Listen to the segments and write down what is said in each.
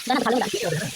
나는 가는 거다.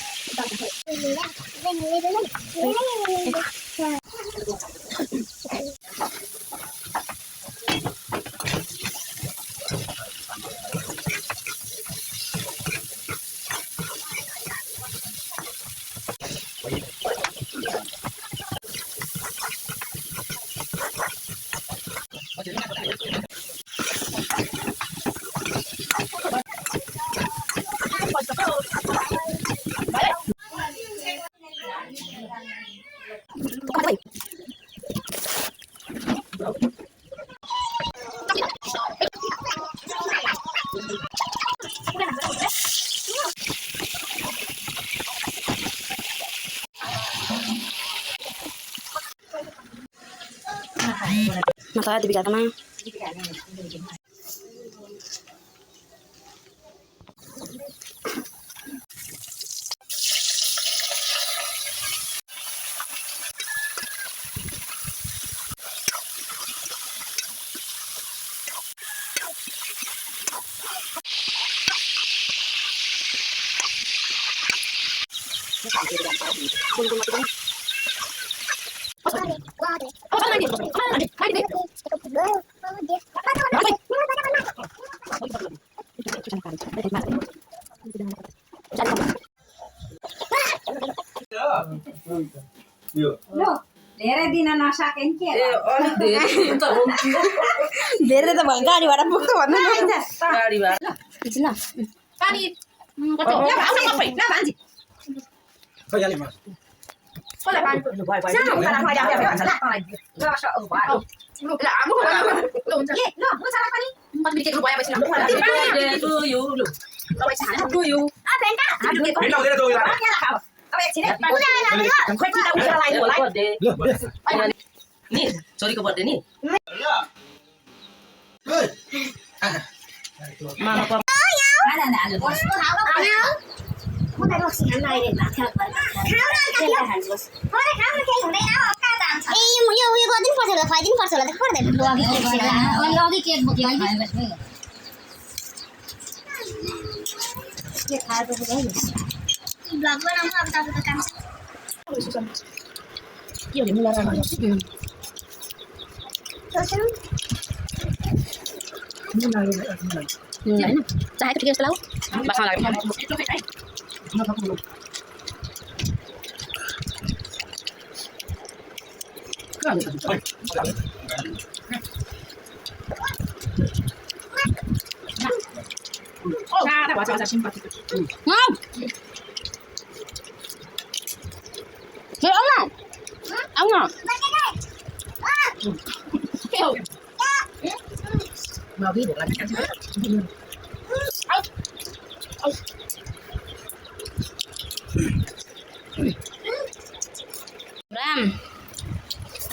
Masalah dibicarakan mah. धेरै दिन नसकेन के धेरै त भयो गाडी भाडा पुग्छ भन्नु गाडी भाडा ल पानी कति हो ल भान्जी खैयाले मास कसलाई पानी सानो उतारा खैया ल आगो ल हुन्छ के ल मुसाला पनि कति बिकेको भएपछि ल टु यु लु तपाईँ छाने टु यु आ भेन्टा भेन्टा हुँदैन त उयो यहाँ खाऊ अब एकछिन खोइ चिता उठेर लाग्यो होला बर्थडे नि छोरीको बर्थडे नि मामा पप चाहेको ठिकै जस्तो लाग्यो बासमा लाग्यो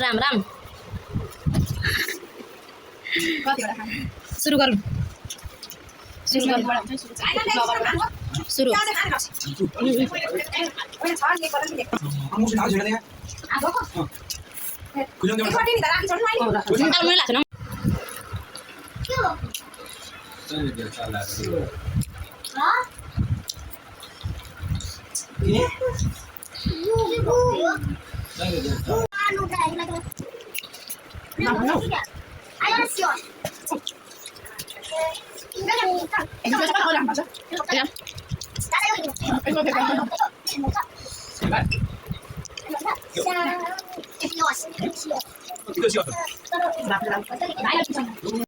राम राम सुरु गरौँ सुरु 이거 지었어.